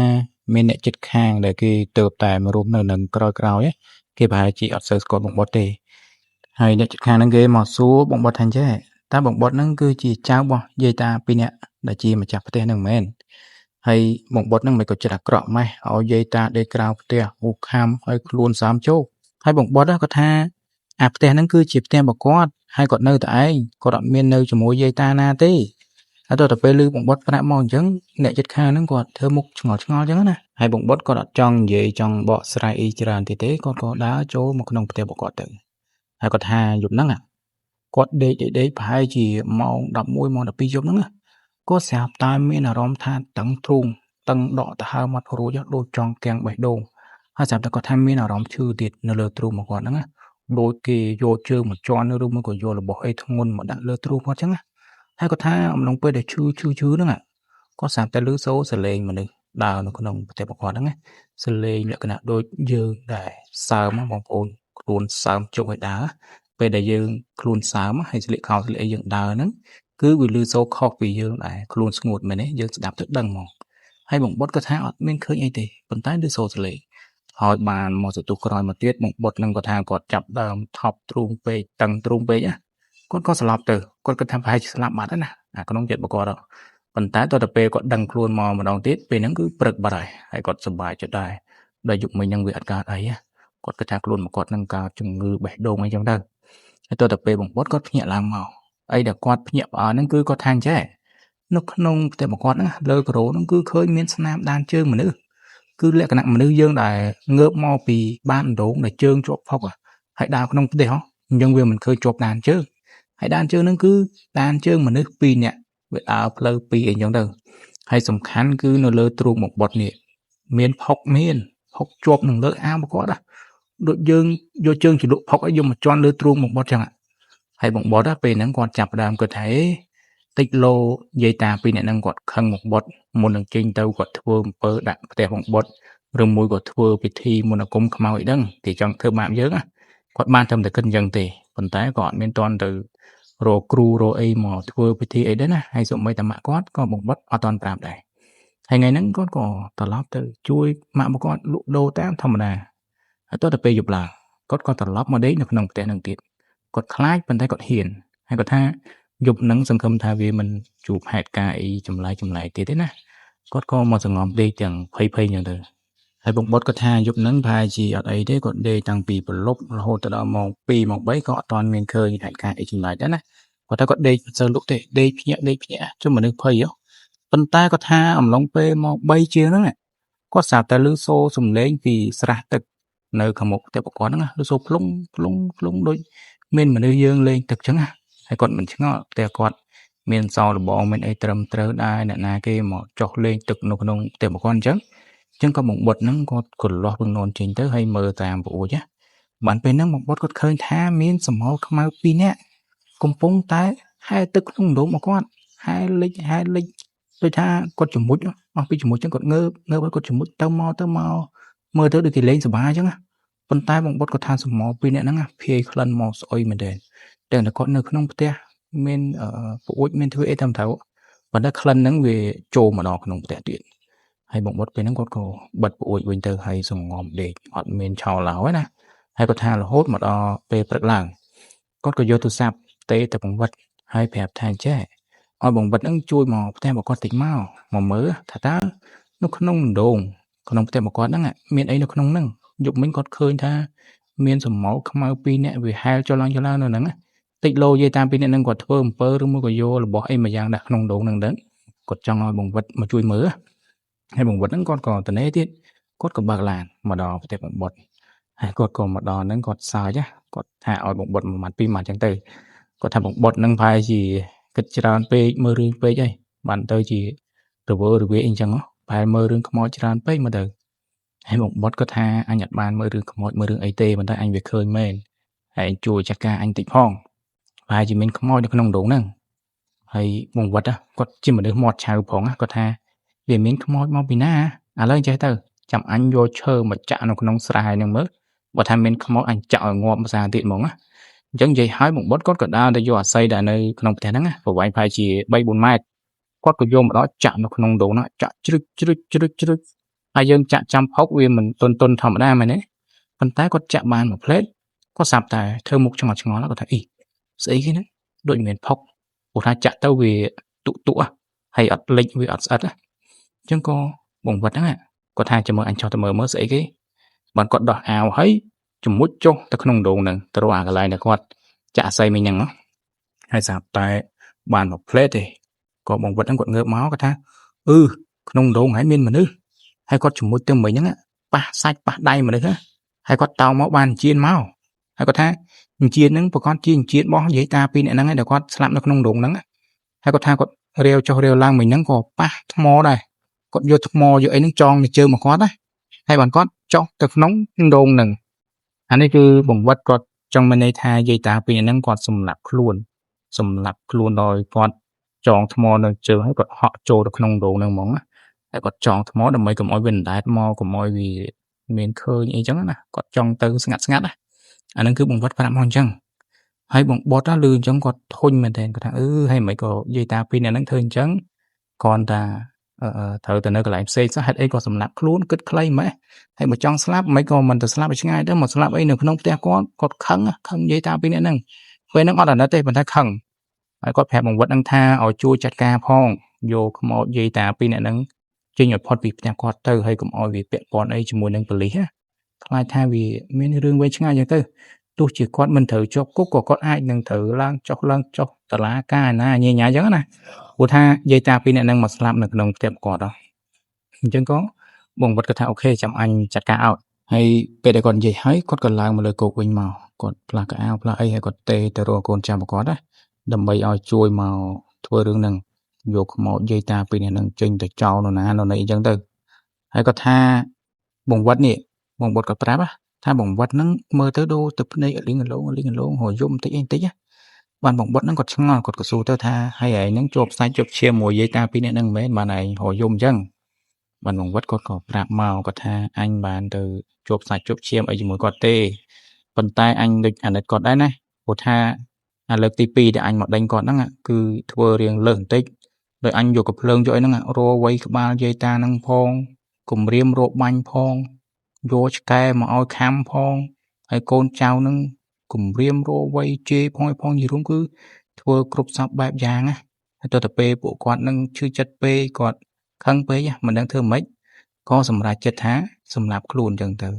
មានអ្នកចិត្តខាងដែលគេទៅតែមករស់នៅនឹងក្រោយគេប្រហែលជាអត់សូវស្គាល់បងបុតទេហើយអ្នកចិត្តខាងហ្នឹងគេមកសួរបងបុតថាចេះតើបងបុតហ្នឹងគឺជាចៅរបស់យាយតាពីរនាក់ដែលជាម្ចាស់ផ្ទះហ្នឹងមែនហើយបងបុតហ្នឹងមិនក៏ចិត្តអាក្រក់ម៉េះឲ្យយាយតាដេកក្រៅផ្ទះអូខំឲ្យខ្លួនសាមជោគហើយបងបុតក៏ថាអាផ្ទះហ្នឹងគឺជាផ្ទះរបស់គាត់ហើយគាត់នៅតែឯងគាត់អត់មាននៅជាមួយយាយតាណាទេហើយដល់ទៅពេលឮបងបុតប្រាប់មកអញ្ចឹងអ្នកចិត្តខាងហ្នឹងគាត់ធ្វើមុខឆ្ងល់អញ្ចឹងណាហើយបងបុតគាត់អត់ចង់និយាយចង់បកស្រាយអីច្រើនទេគាត់ក៏ដើរចូលមកក្នុងផ្ទះរបស់គាត់ទៅហើយគាត់ថាយប់ហ្នឹងគាត់ដេកប្រហែលជាម៉ោង11ម៉ោង12យប់ហ្នឹងគាត់ស្រាប់តែមានអារម្មណ៍ថាតឹងទ្រូងតឹងដកទៅហើមាត់រួចដូចចង់កាំងបេះដូងហើយស្រាប់តែគាត់ថាមានអារម្មណ៍ឈឺទៀតនៅលើទ្រូងរបស់គាត់ហ្នឹងដូចគេយកជើងមកជន់ឬមួយក៏យករបស់អីធ្ងន់មកដាក់លើទ្រូងគាត់អញ្ចឹងហើយគាត់ថាអំឡុងពេលដែលឈឺហ្នឹងគាត់ស្រាប់តែឮសូរសលេងមនុស្សដើរនៅក្នុងផ្ទះរបស់គាត់ហ្នឹងសលេងលក្ខណៈដូចយើងដែរសើមបងប្អូនខ្លួនសើមជុកឲ្យដើរពេលដែលយើងខ្លួនសើមហើយស្លៀកខោស្លៀកអីយើងដើរហ្នឹងគឺវាឮសូរខុសពីយើងដែរខ្លួនស្ងួតមែនទេយើងស្ដាប់ទៅដឹងហ្មងហើយបងបុតក៏ថាអត់មានឃើញអីទេប៉ុន្តែឮសូរសលេងហើយបានមកទទួលក្រោយមកទៀតបងបុតនឹងក៏ថាគាត់ចាប់ដើមថប់ទ្រូងពេកតឹងទ្រូងពេកគាត់ក៏ស្លាប់ទៅគាត់គិតថាប្រហែលជាស្លាប់បាត់ណាអាក្នុងចិត្តរបស់គាត់ប៉ុន្តែតទៅពេលគាត់ដឹងខ្លួនមកម្ដងទៀតពេលហ្នឹងគឺព្រឹកបាត់ហើយគាត់សប្បាយចិត្តដែរដល់យុគមិញហ្នឹងវាអត់កើតអីគាត់គិតថាខ្លួនមកគាត់នឹងកើតជំងឺបេះដូងអីចឹងទៅហើយតទៅពេលបងបុតគាត់ភ្ញាក់ឡើងមកអីដែលគាត់ភ្ញាក់ផ្អើលហ្នឹងគឺគាត់ថាអញ្ចេះនៅក្នុងផ្ទះរបស់គាត់ហ្នឹងលើការ៉ូហ្នឹងគឺឃើញមានស្នាមដានជើងមនុស្សគឺលក្ខណៈមនុស្សយើងដែលងើបមកពីបានដងដែលជើងជាប់ផុកហើយដើរក្នុងផ្ទះអញ្ចឹងវាមិនឃើញជាប់ដានជើងហើយដានជើងហ្នឹងគឺដានជើងមនុស្ស2នាក់វាដើរផ្លូវ2អីចឹងទៅហើយសំខាន់គឺនៅលើទ្រូងបងបុតនេះមានផុកជាប់នឹងលើអាវរបស់គាត់ដូចយើងយកជើងជ្រលក់ផុកឲ្យយកមកជន់លើទ្រូងបងបុតចឹងហើយបងបុតពេលហ្នឹងគាត់ចាប់ផ្ដើមគាត់ថាតិចលោយាយតាពីរនាក់ហ្នឹងគាត់ខឹងបងបុតមុននឹងចេញទៅគាត់ធ្វើអំពើដាក់ផ្ទះបងបុតឬមួយក៏ធ្វើពិធីមន្តអាគមខ្មោចអីដឹងគេចង់ធ្វើបាបយើងគាត់បានត្រឹមតែគិតអញ្ចឹងទេប៉ុន្តែក៏អត់មានតន់ទៅរកគ្រូរកអីមកធ្វើពិធីអីដែរណាហើយសូម្បីតែម៉ាក់គាត់ក៏បងបុតអត់តន់ប្រាប់ដែរហើយថ្ងៃហ្នឹងគាត់ក៏ត្រឡប់ទៅជួយម៉ាក់របស់គាត់លក់ដូរតាមធម្មតាហើយតទៅពេលយប់ឡើងគាត់ក៏ត្រឡប់មកដេកនៅក្នុងផ្ទះហ្នឹងទៀតគាត់ខ្លាចប៉ុន្តែគាត់ហ៊ានហើយគាត់ថាយប់ហ្នឹងសង្ឃឹមថាវាមិនជួបហេតុការណ៍អីចម្លែកទៀតទេណាគាត់ក៏មកសង្ងំដេកទាំងភ័យអញ្ចឹងទៅហើយបងបុតគាត់ថាយប់ហ្នឹងប្រហែលជាអត់អីទេគាត់ដេកតាំងពីប្រឡប់រហូតទៅដល់ម៉ោង2ម៉ោង3ក៏អត់ទាន់មានឃើញហេតុការណ៍អីចម្លែកដែរណាគាត់ថាគាត់ដេកមិនសូវលក់ទេដេកភ្ញាក់ជុំមនុស្សភ័យប៉ុន្តែគាត់ថាអំឡុងពេលម៉ោង3ជាងហ្នឹងគាត់ស្រាប់តែឮសូរសំឡេងពីស្រះទឹកនៅខាងមុខផ្ទះរបស់គាត់ហ្នឹងឮសូរផ្លុងដូចមានមនុស្សយើងលេងទឹកចឹងហើយគាត់មិនឆ្ងល់ផ្ទះគាត់មានសោរបងមានអីត្រឹមត្រូវដែរអ្នកណាគេមកចុះលេងទឹកនៅក្នុងផ្ទះរបស់គាត់អញ្ចឹងក៏បងបុតហ្នឹងគាត់ក៏លាស់ពងនន់ចេញទៅហើយមើលតាមប្រួចបានពេលហ្នឹងបងបុតគាត់ឃើញថាមានសមោលខ្មៅ2នាក់កំពុងតែហែទឹកក្នុងដុំរបស់គាត់ហែលិចដូចថាគាត់ជំមុចអស់ពីជំមុចចឹងគាត់ងើបគាត់ជំមុចទៅមកមើលទៅដូចគេលេងសប្បាយចឹងប៉ុន្តែបងបុតគាត់ថាសមោល2នាក់ហ្នឹងភាយក្លិនមកស្អុយមែនទេតែគាត់នៅក្នុងផ្ទះមានប្រួចមានធ្វើអីតាមត្រូវប៉ុន្តែក្លិនហ្នឹងវាចូលមកដល់ក្នុងផ្ទះទៀតហើយបងបុតពេលហ្នឹងគាត់ក៏បិទប្រួចវិញទៅហើយសង្ងំដេកអត់មានឆោឡោហើយណាហើយគាត់ថារហូតមកដល់ពេលព្រឹកឡើងគាត់ក៏យកទូរស័ព្ទទេទៅបងបុតហើយប្រាប់ថាចេះឲ្យបងបុតហ្នឹងជួយមកផ្ទះរបស់គាត់តិចមកមើលថាតើនៅក្នុងដងក្នុងផ្ទះរបស់គាត់ហ្នឹងមានអីនៅក្នុងហ្នឹងយប់មិញគាត់ឃើញថាមានសមោលខ្មៅ2នាក់វាហែលចុះឡើងនៅហ្នឹងតិចលោយាយតាម2នាក់ហ្នឹងគាត់ធ្វើអំពើឬមួយក៏យករបស់អីមួយយ៉ាងដាក់ក្នុងដងហ្នឹងដែរគាត់ចង់ឲ្យបងបុតមកជួយមើលហើយបងបុតហ្នឹងគាត់ក៏ត្នេទៀតគាត់ក៏បើកឡានមកដល់ផ្ទះបងបុតហើយគាត់ក៏មកដល់ហ្នឹងគាត់សើចគាត់ថាឲ្យបងបុតមួយម៉ាត់ពីរម៉ាត់ចឹងទៅគាត់ថាបងបុតហ្នឹងប្រហែលជាគិតច្រើនពេកមើលរឿងពេកហើយបានទៅជារវើរវាយអីចឹងប្រហែលមើលរឿងខ្មោចច្រើនពេកមកទៅហើយបងបុតគាត់ថាអញអត់បានមើលរឿងខ្មោចមើលរឿងអីទេប៉ុន្តែអញវាឃើញមែនហើយអញជួយចាស់ការអញតិចផងប្រហែលជាមានខ្មោចនៅក្នុងដងហ្នឹងហើយបងវត្តគាត់ជាមនុស្សមាត់ឆៅផងគាត់ថាវាមានខ្មោចមកពីណាឥឡូវចេះទៅចាំអញយកឈើមកចាក់នៅក្នុងស្រែហ្នឹងមើលបើថាមានខ្មោចអញចាក់ឲ្យងាប់ភាសាទៀតហ្មងអញ្ចឹងនិយាយឲ្យបងបុតគាត់ក៏ដើរទៅយកអាស័យដែលនៅក្នុងផ្ទះហ្នឹងប្រវែងប្រហែលជា 3-4 ម៉ែត្រ គាត់ក៏យកមកដល់ចាក់នៅក្នុងដូងហ្នឹងចាក់ជ្រឹកហើយយើងចាក់ចាំផុកវាមិនទន់ធម្មតាមែនទេប៉ុន្តែគាត់ចាក់បានមួយផ្លេតគាត់ស្រាប់តែធ្វើមុខឆ្ងល់គាត់ថាអីស្អីគេហ្នឹងដូចមិនមែនផុកព្រោះថាចាក់ទៅវាទុហើយអត់លិចវាអត់ស្អិតអញ្ចឹងក៏បង្វិតហ្នឹងគាត់ថាចាំមើលអញចោះទៅមើលស្អីគេបានគាត់ដោះអាវហើយជំមុជចុះទៅក្នុងដូងហ្នឹងទៅរកអាកន្លែងដែលគាត់ចាក់អាស័យមិញហ្នឹងហើយស្រាប់តែបានមួយផ្លេតទេក៏បង្វិតហ្នឹងគាត់ងើបមកគាត់ថាក្នុងដូងហ្នឹងមានមនុស្សហើយគាត់ជំមុជទៅមិញហ្នឹងប៉ះសាច់ប៉ះដៃមនុស្សហើយគាត់តោងមកបានជៀនមកហើយគាត់ថាជៀនហ្នឹងប្រកាសជាជៀនរបស់និយាយតាពីរអ្នកហ្នឹងឯងដែលគាត់ស្លាប់នៅក្នុងដូងហ្នឹងហើយគាត់ថាគាត់រាវចុះរាវឡើងមិញហ្នឹងក៏ប៉ះថ្មដែរគាត់យកថ្មយកអីហ្នឹងចងនៅជើងមកគាត់ណាហើយបានគាត់ចុះទៅក្នុងដូងហ្នឹងអានេះគឺបង្វិតគាត់ចង់មានន័យថានិយាយតាពីរអ្នកហ្នឹងគាត់សម្លាប់ខ្លួនដោយគាត់ចងថ្មនៅជើងហើយគាត់ហក់ចូលទៅក្នុងដូងហ្នឹងហ្មងណាតែគាត់ចងថ្មដើម្បីកុំឲ្យវាដេតមកកុំឲ្យវាមានឃើញអីចឹងណាគាត់ចង់ទៅស្ងាត់ណាអាហ្នឹងគឺបង្វិតប្រាប់មកអញ្ចឹងហើយបងបត់ឮអញ្ចឹងគាត់ធុញមែនតើគាត់ថាហើយមិនក៏និយាយតាពីរអ្នកហ្នឹងធ្វើអញ្ចឹងគាត់ថាត្រូវទៅនៅកន្លែងផ្សេងសោះហេតុអីក៏សម្លាប់ខ្លួនគិតខ្លីម៉េះហើយបើចង់ស្លាប់មិនក៏មិនទៅស្លាប់ឲ្យឆ្ងាយទៅមកស្លាប់អីនៅក្នុងផ្ទះគាត់ខឹងនិយាយតាពីរអ្នកហ្នឹងពេលហ្នឹងអត់អាណិតទេប៉ុន្តែខឹងហើយគាត់ប្រាប់បង្វិតហ្នឹងថាឲ្យជួយចាត់ការផងយកខ្មោចនិយាយតាពីរអ្នកហ្នឹងចេញឲ្យផុតពីផ្ទះគាត់ទៅហើយកុំឲ្យវាពាក់ព័ន្ធអីជាមួយនឹងប៉ូលីសខ្លាចថាវាមានរឿងវែងឆ្ងាយអញ្ចឹងទៅទោះជាគាត់មិនត្រូវជាប់គុកក៏គាត់អាចនឹងត្រូវឡើងចុះតឡាការណាញ៉ាអញ្ចឹងណាព្រោះថានិយាយតាពីរអ្នកហ្នឹងមកស្លាប់នៅក្នុងផ្ទះគាត់អញ្ចឹងក៏បងវត្តគាត់ថាអូខេចាំអញចាត់ការឲ្យហើយពេលដែលគាត់និយាយហើយគាត់ក៏ឡើងមកលើគោកវិញមកគាត់ផ្លាស់កៅអៅផ្លាស់អីហើយគាត់ទេទៅរកកូនចាំគាត់ណាដើម្បីឲ្យជួយមកធ្វើរឿងហ្នឹងយកខ្មោចនិយាយតាពីរអ្នកហ្នឹងចេញទៅចោលនៅណានៅណីអញ្ចឹងទៅហើយគាត់ថាបងវត្តគាត់ប្រាប់ថាបងវត្តហ្នឹងមើលទៅដូរទៅភ្នែកលីងឡងហៅយំបន្តិចបានបងវត្តហ្នឹងគាត់ឆ្ងល់គាត់ក៏សួរទៅថាហើយឯងហ្នឹងជាប់សាច់ជាប់ឈាមមួយនិយាយតាពីរអ្នកហ្នឹងមិនមែនបានឯងហៅយំអញ្ចឹងបានបងវត្តគាត់ក៏ប្រាប់មកគាត់ថាអញបានទៅជាប់សាច់ជាប់ឈាមអីជាមួយគាត់ទេប៉ុន្តែអញដូចអាណិតគាត់ដែរណាព្រោះថាអាលើកទី2ដែលអញមកដេញគាត់ហ្នឹងគឺធ្វើរៀងលើសបន្តិចដោយអញយកកំភ្លើងយកអីហ្នឹងរវៃក្បាលនិយាយតាហ្នឹងផងគំរាមរបាញ់ផងយកឆ្កែមកឲ្យខាំផងហើយកូនចៅហ្នឹងគំរាមរវៃជេរផងយីរួមគឺធ្វើគ្រប់សពបែបយ៉ាងណាហើយទៅពេលពួកគាត់នឹងឈឺចិត្តពេកគាត់ខឹងពេកមិនដឹងធ្វើម៉េចក៏សម្រេចចិត្តថាសម្លាប់ខ្លួនអញ្ចឹងទៅ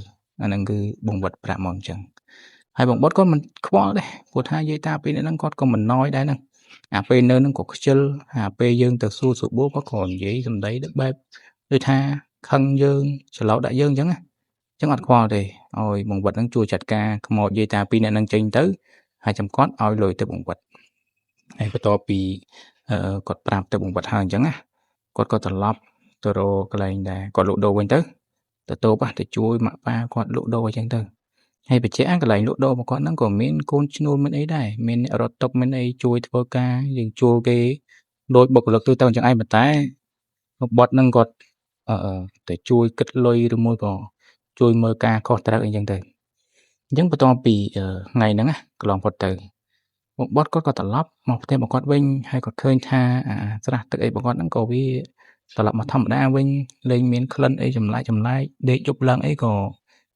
អាហ្នឹងគឺបងវត្តប្រាប់មកអញ្ចឹងហើយបងវត្តក៏មិនខ្វល់ដែរព្រោះថានិយាយតាពេលហ្នឹងគាត់ក៏មិនណយដែរហ្នឹងអាពេលនៅហ្នឹងក៏ខ្ជិលអាពេលយើងទៅសួរសុបួរគាត់ក៏និយាយសម្ដីបែបដូចថាខឹងយើងច្រឡោតដាក់យើងអញ្ចឹងណាចឹងអត់ខ្វល់ទេឲ្យបងវត្តហ្នឹងជួយចាត់ការខ្មោចនិយាយតាពីរអ្នកហ្នឹងចេញទៅហើយចាំគាត់ឲ្យលុយទៅបងវត្តហើយបន្ទាប់ពីគាត់ប្រាប់ទៅបងវត្តហើយអញ្ចឹងណាគាត់ក៏ត្រឡប់ទៅរកកន្លែងដែរគាត់លក់ដូរវិញទៅតូបទៅជួយម៉ាក់ប៉ាគាត់លក់ដូរអញ្ចឹងទៅហើយបច្ចៈកន្លែងលក់ដូររបស់គាត់ហ្នឹងក៏មានកូនឈ្នួលមានអីដែរមានអ្នករត់តុកមានអីជួយធ្វើការយើងជួលគេដូចបុគ្គលិកទូទៅអញ្ចឹងឯងប៉ុន្តែបត់ហ្នឹងគាត់ទៅជួយគិតលុយឬមួយក៏ជួយមើលការខុសត្រូវអីចឹងទៅអញ្ចឹងបន្ទាប់ពីថ្ងៃហ្នឹងកន្លងផុតទៅបងបត់គាត់ក៏ត្រឡប់មកផ្ទះរបស់គាត់វិញហើយគាត់ឃើញថាស្រះទឹកអីរបស់គាត់ហ្នឹងក៏វាត្រឡប់មកធម្មតាវិញលែងមានក្លិនអីចម្លែកដេកយប់ឡើងអីក៏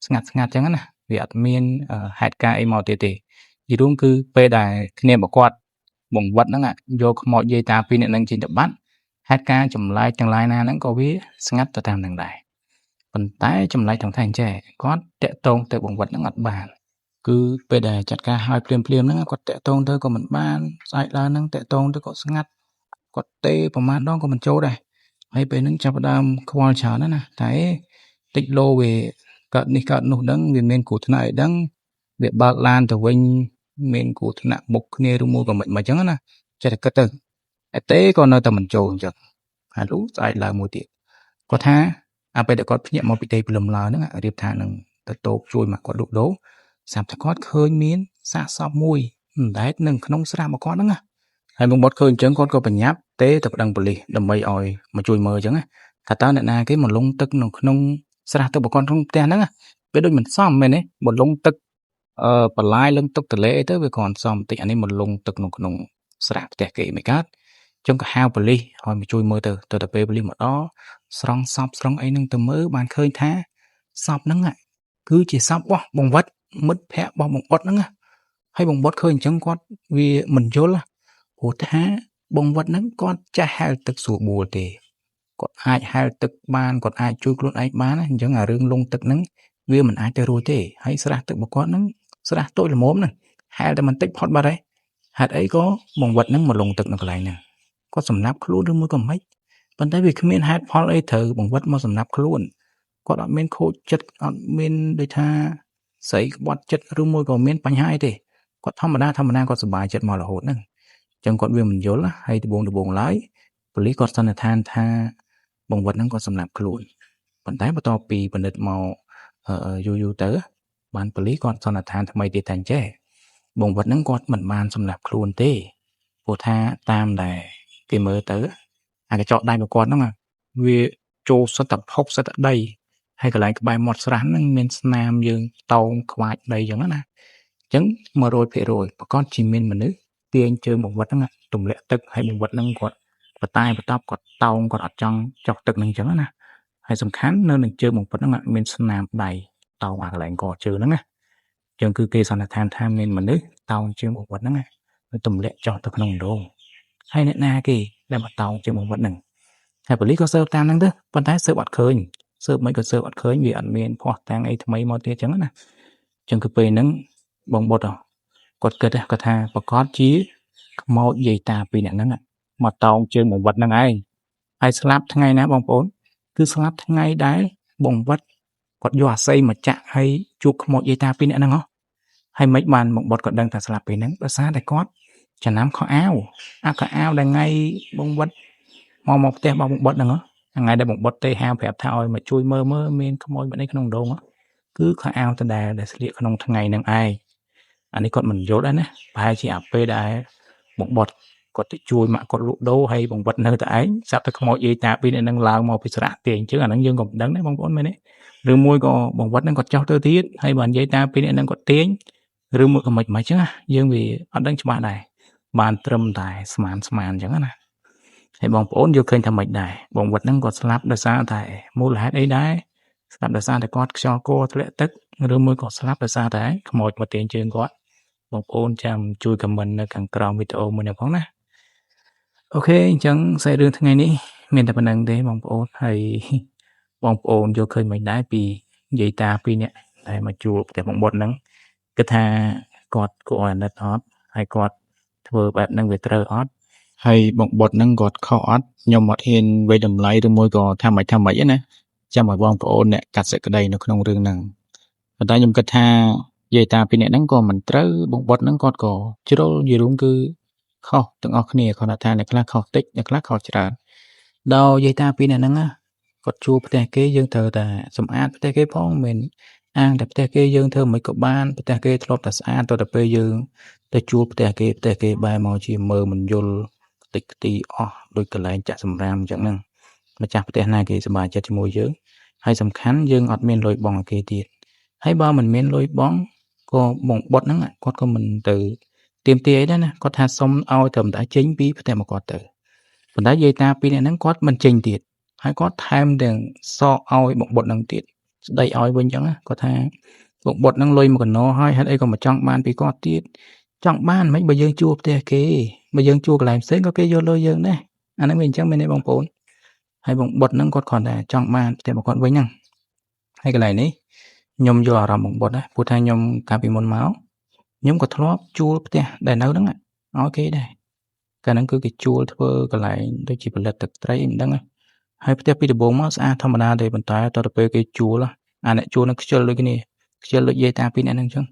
ស្ងាត់ចឹងណាវាអត់មានហេតុការណ៍អីមកទៀតទេយីរួមគឺពេលដែលគ្នារបស់គាត់បងវត្តហ្នឹងយកខ្មោចយាយតាពីរអ្នកហ្នឹងចេញទៅបាត់ហេតុការណ៍ចម្លែកទាំងឡាយណាហ្នឹងក៏វាស្ងាត់ទៅតាមនឹងដែរប៉ុន្តែចម្លែកទាំងថាអញ្ចេះគាត់តាក់ទងទៅបងវត្តហ្នឹងអត់បានគឺពេលដែលចាត់ការឲ្យភ្លាមហ្នឹងគាត់តាក់ទងទៅក៏មិនបានស្អែកឡើងហ្នឹងតាក់ទងទៅក៏ស្ងាត់គាត់ទេប្រហែលដងក៏មិនចូលដែរហើយពេលហ្នឹងចាប់ផ្ដើមខ្វល់ច្រើនណាតែតិចលោវាកើតនេះកើតនោះហ្នឹងវាមានគ្រោះថ្នាក់អីហ្នឹងវាបើកឡានទៅវិញមានគ្រោះថ្នាក់មុខគ្នាឬមួយក៏មិនអញ្ចឹងណាចេះតែគិតទៅតែក៏នៅតែមិនចូលអញ្ចឹងហើយលុះស្អែកឡើងមួយទៀតគាត់ថាពេលដែលគាត់ភ្ញាក់មកពីទេពីលំឡើហ្នឹងរៀបថានឹងទៅតោកជួយមកគាត់លក់ដូរស្រាប់តែគាត់ឃើញមានសាកសពមួយមិនដែលនឹងក្នុងស្រះរបស់គាត់ហ្នឹងហើយបងបត់ឃើញអញ្ចឹងគាត់ក៏បញ្ញាប់ទេទៅប្តឹងប៉ូលីសដើម្បីឲ្យមកជួយមើលអញ្ចឹងថាតើអ្នកណាគេមកលង់ទឹកនៅក្នុងស្រះទឹករបស់គាត់ក្នុងផ្ទះហ្នឹងវាដូចមិនសមមែនទេមកលង់ទឹកបន្លាយលឹងទឹកទលេអីទៅវាគ្រាន់សមបន្តិចអានេះមកលង់ទឹកនៅក្នុងស្រះផ្ទះគេមិនកើត ចឹងក៏ហៅប៉ូលីសឲ្យមកជួយមើលទៅពេលប៉ូលីសមកដល់ស្រង់សពស្រង់អីហ្នឹងទៅមើលបានឃើញថាសពហ្នឹងគឺជាសពរបស់បង្វឹកមិត្តភ័ក្តិរបស់បង្បុតហ្នឹងហើយបង្បុតឃើញអញ្ចឹងគាត់វាមិនយល់ព្រោះថាបង្វឹកហ្នឹងគាត់ចេះហែលទឹកស្រួលបួលទេគាត់អាចហែលទឹកបានគាត់អាចជួយខ្លួនឯងបានអញ្ចឹងអារឿងលងទឹកហ្នឹងវាមិនអាចទៅរួចទេហើយស្រះទឹករបស់គាត់ហ្នឹងស្រះតូចល្មមហ្នឹងហែលតែបន្តិចផុតបាត់ហើយហេតុអីក៏បង្វឹកហ្នឹងមកលងទឹកនៅកន្លែងហ្នឹងគាត់សម្លាប់ខ្លួនឬមួយក៏មិនប៉ុន្តែវាគ្មានហេតុផលអីត្រូវបង្វឹកមកសម្លាប់ខ្លួនគាត់អត់មានខូចចិត្តអត់មានដូចថាស្អីក្បត់ចិត្តឬមួយក៏មានបញ្ហាអីទេគាត់ធម្មតាគាត់សុបាយចិត្តមករហូតហ្នឹងអញ្ចឹងគាត់វាមិនយល់ហើយដបងឡើយប៉ូលីសគាត់សន្និដ្ឋានថាបង្វឹកហ្នឹងគាត់សម្លាប់ខ្លួនប៉ុន្តែបន្ទាប់ពីពិនិត្យមកយូរទៅបានប៉ូលីសគាត់សន្និដ្ឋានថ្មីទៀតថាចេះបង្វឹកហ្នឹងគាត់មិនបានសម្លាប់ខ្លួនទេព្រោះថាតាមដែលគេមើលទៅអាកញ្ចក់ដៃរបស់គាត់ហ្នឹងវាចូលសិតតែផុកសិតតែដីហើយកន្លែងក្បែរមាត់ស្រះហ្នឹងមានស្នាមយើងតោងខ្វាចដីអញ្ចឹងណាអញ្ចឹង 100% ប្រកាសជាមានមនុស្សទាញជើងបង្វឹកហ្នឹងទម្លាក់ទឹកហើយបង្វឹកហ្នឹងគាត់បតាយបន្ទាប់គាត់តោងគាត់អត់ចង់ចុះទឹកហ្នឹងអញ្ចឹងណាហើយសំខាន់នៅនឹងជើងបង្វឹកហ្នឹងមានស្នាមដៃតោងអាកន្លែងកជើងហ្នឹងណាអញ្ចឹងគឺគេសន្និដ្ឋានថាមានមនុស្សតោងជើងបង្វឹកហ្នឹងទម្លាក់ចុះទៅក្នុងដងហើយអ្នកណាគេដែលមកតោងជើងបង្វឹកហ្នឹងហើយប៉ូលីសក៏ស៊ើបតាមហ្នឹងទៅប៉ុន្តែស៊ើបអត់ឃើញស៊ើបមិនក៏ស៊ើបអត់ឃើញវាអត់មានភ័ស្តុតាងអីថ្មីមកទៀតអញ្ចឹងណាអញ្ចឹងគឺពេលហ្នឹងបងបុតគាត់គិតគាត់ថាប្រកាសជាខ្មោចយាយតាពីរអ្នកហ្នឹងមកតោងជើងបង្វឹកហ្នឹងឯងហើយស្លាប់ថ្ងៃណាបងប្អូនគឺស្លាប់ថ្ងៃដែលបង្វឹកគាត់យកអាស័យមកចាក់ហើយជួបខ្មោចយាយតាពីរអ្នកហ្នឹងហើយមិនបានបងបុតគាត់ដឹងថាស្លាប់ពេលហ្នឹងដោយសារតែគាត់ចំណាំខោអាវអាខោអាវដែលថ្ងៃបង្វឹកមកផ្ទះរបស់បង្បុតហ្នឹងថ្ងៃដែលបង្បុតទេហាប្រាប់ថាឲ្យមកជួយមើលមានខ្មោចមិនអីក្នុងដងគឺខោអាវដដែលស្លៀកក្នុងថ្ងៃហ្នឹងឯងអានេះគាត់មិនយល់ដែរណាប្រហែលជាអាពេលដែលបង្បុតគាត់ទៅជួយម៉ាក់គាត់លក់ដូរហើយបង្វិតនៅតែឯងស្រាប់តែខ្មោចយាយតាពីរនាក់ហ្នឹងឡើងមកពីស្រះទេអញ្ចឹងអាហ្នឹងយើងក៏មិនដឹងដែរបងប្អូនមែនទេឬមួយក៏បង្វិតហ្នឹងគាត់ចោះទៅទៀតហើយបានយាយតាពីរនាក់ហ្នឹងគាត់ទាញឬមួយក៏មិនអញ្ចឹងយើងវាអត់ដឹងច្បាស់ដែរបានត្រឹមតែស្មានអញ្ចឹងណាហើយបងប្អូនយល់ឃើញថាម៉េចដែរបង្វិតហ្នឹងគាត់ស្លាប់ដោយសារតែមូលហេតុអីដែរស្លាប់ដោយសារតែគាត់ខ្យល់កធ្លាក់ទឹកឬមួយក៏ស្លាប់ដោយសារតែខ្មោចមកទាញជើងគាត់បងប្អូនចាំជួយខមមិននៅខាងក្រោមវីដេអូមួយនេះផងណាអូខេអញ្ចឹងសាច់រឿងថ្ងៃនេះមានតែប៉ុណ្្នឹងទេបងប្អូនហើយបងប្អូនយល់ឃើញមិនដែរពីនិយាយតាពីរនាក់ដែលមកជួបផ្ទះបងបុតហ្នឹងគិតថាគាត់គួរឲ្យអាណិតអត់ហើយគាត់ធ្វើបែបហ្នឹងវាត្រូវអត់ហើយបងបុតហ្នឹងគាត់ខុសអត់ខ្ញុំអត់ហ៊ានវេតម្លៃឬមួយក៏ថាម៉េចណាចាំឲ្យបងប្អូនអ្នកកាត់សេចក្តីនៅក្នុងរឿងហ្នឹងប៉ុន្តែខ្ញុំគិតថាយាយតាពីរនាក់ហ្នឹងក៏មិនត្រូវបងបុតហ្នឹងគាត់ក៏ជ្រុលនិយាយរួមគឺខុសទាំងអស់គ្នាគាត់ថាអ្នកខ្លះខុសតិចអ្នកខ្លះខុសច្រើនដល់យាយតាពីរនាក់ហ្នឹងគាត់ជួបផ្ទះគេយើងត្រូវតែសម្អាតផ្ទះគេផងមិនអាងតែផ្ទះគេយើងធ្វើមិនក៏បានផ្ទះគេធ្លាប់តែស្អាតទៅពេលយើងទៅជួបផ្ទះគេបែរមកជាមើលមិនយល់តិចទីអស់ដូចកន្លែងចាក់សម្រាមអញ្ចឹងហ្នឹងម្ចាស់ផ្ទះណាគេសប្បាយចិត្តជាមួយយើងហើយសំខាន់យើងអត់មានលុយបង់ឲ្យគេទៀតហើយបើមិនមានលុយបង់ក៏បងបុតហ្នឹងគាត់ក៏មិនទៅទៀមទាអីដែរណាគាត់ថាសុំឲ្យត្រឹមតែចេញពីផ្ទះមកគាត់ទៅប៉ុន្តែយាយតាពីរនាក់ហ្នឹងគាត់មិនចេញទៀតហើយគាត់ថែមទាំងសក់ឲ្យបងបុតហ្នឹងទៀតស្ដីឲ្យវិញអញ្ចឹងគាត់ថាបងបុតហ្នឹងលុយមកកណោហើយហេតុអីក៏មកចង់បានពីគាត់ទៀតចង់បានមិនបើយើងជួផ្ទះគេបើយើងជួកន្លែងផ្សេងក៏គេយកលុយយើងដែរអាហ្នឹងវាអញ្ចឹងមែនទេបងប្អូនហើយបងបុតហ្នឹងគាត់គ្រាន់តែចង់បានផ្ទះរបស់គាត់វិញហ្នឹងហើយកន្លែងនេះខ្ញុំយកអារម្មណ៍បងបុតព្រោះថាខ្ញុំកាលពីមុនមកខ្ញុំក៏ធ្លាប់ជួលផ្ទះដែលនៅហ្នឹងឲ្យគេដែរកាលហ្នឹងគឺគេជួលធ្វើកន្លែងដូចជាផលិតទឹកត្រីអីមិនដឹងហើយផ្ទះពីដំបូងមកស្អាតធម្មតាទេប៉ុន្តែតទៅពេលគេជួលអាអ្នកជួលនឹងខ្ជិលដូចគ្នាខ្ជិលដូចយាយតាពីរនាក់ហ្នឹងអញ្ចឹង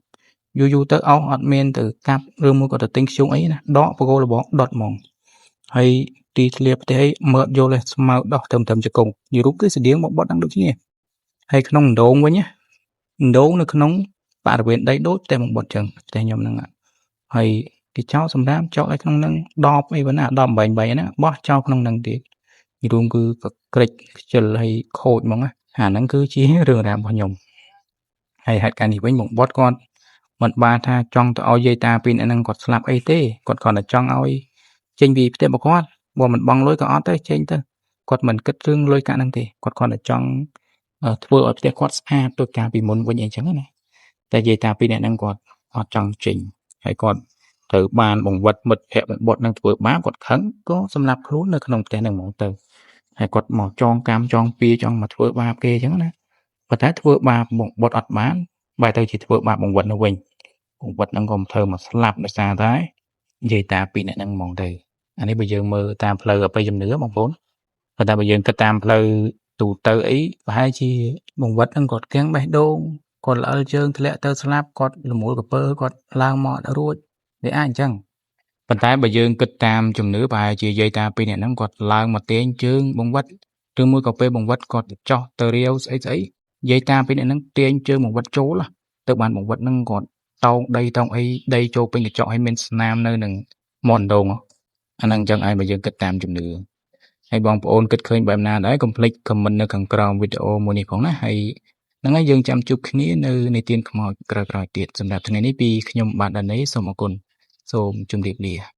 យូរទៅអត់មានទៅកាប់ឬមួយក៏ទៅទិញខ្ជុងអីណាដកបកគោលបងដុតហ្មងហើយទីធ្លាផ្ទះអីមើលយកលេស្មៅដោះត្រឹមជង្គង់យរូបគឺស្តៀងមកបត់ហ្នឹងដូចគ្នាហើយក្នុងដងវិញដងនៅក្នុងបរិវេណដីដូចតែមកបត់ចឹងផ្ទះខ្ញុំហ្នឹងហើយគេចោលសម្រាមចោលឲ្យក្នុងហ្នឹងដបអីប៉ុណ្ណាដប8ហ្នឹងបោះចោលក្នុងហ្នឹងទៀតយរួមគឺក៏ក្រិចខ្ជិលហើយខូចហ្មងអាហ្នឹងគឺជារឿងរ៉ាវរបស់ខ្ញុំហើយហេតុការណ៍នេះវិញមកបត់គាត់មិនបានថាចង់ទៅឲ្យយាយតាពីរនាក់ហ្នឹងគាត់ស្លាប់អីទេគាត់គ្រាន់តែចង់ឲ្យចេញពីផ្ទះរបស់គាត់ បើមិនបង់លុយក៏អត់ទេចេញទៅគាត់មិនគិតរឿងលុយកាក់ហ្នឹងទេគាត់គ្រាន់តែចង់ធ្វើឲ្យផ្ទះគាត់ស្អាតដូចកាលពីមុនវិញអីចឹងណាតែនិយាយតាពីរអ្នកហ្នឹងគាត់អត់ចង់ចេញហើយគាត់ត្រូវបានបង្វឹកមិត្តភ័ក្តិបុតនឹងធ្វើបាបគាត់ខឹងក៏សម្លាប់ខ្លួននៅក្នុងផ្ទះហ្នឹងហ្មងទៅហើយគាត់មកចងកម្មចងពៀចង់មកធ្វើបាបគេចឹងណាប៉ុន្តែធ្វើបាបបុតអត់បានបែរទៅជាធ្វើបាបបង្វឹកនៅវិញបង្វឹកហ្នឹងក៏ធ្វើមកស្លាប់ដោយសារតែនិយាយតាពីរអ្នកហ្នឹងហ្មងទៅអានេះបើយើងមើលតាមផ្លូវអបិយជំនឿបងប្អូនប៉ុន្តែបើយើងគិតតាមផ្លូវទូទៅអីប្រហែលជាបង្វឹកហ្នឹងគាត់គាំងបេះដូងគាត់ល្អិលជើងធ្លាក់ទៅស្លាប់គាត់លមូលកពើគាត់ឡើងមកអត់រួចវាអាចអញ្ចឹងប៉ុន្តែបើយើងគិតតាមជំនឿប្រហែលជាយាយតាពីរអ្នកហ្នឹងគាត់ឡើងមកទាញជើងបង្វឹកឬមួយក៏ពេលបង្វឹកគាត់ចោះទៅរាវស្អីយាយតាពីរអ្នកហ្នឹងទាញជើងបង្វឹកចូលទៅបានបង្វឹកហ្នឹងគាត់តោងអីដីចូលពេញកញ្ចក់ឲ្យមានស្នាមនៅនឹងមាត់ដងអាហ្នឹងអញ្ចឹងឯងបើយើងគិតតាមជំនឿហើយបងប្អូនគិតឃើញបែបណាដែរកុំភ្លេចខមមិននៅខាងក្រោមវីដេអូមួយនេះផងណាហើយហ្នឹងហើយយើងចាំជួបគ្នានៅនីតិខ្មោចក្រោយៗទៀតសម្រាប់ថ្ងៃនេះពីខ្ញុំបាទដានីសូមអរគុណសូមជម្រាបលា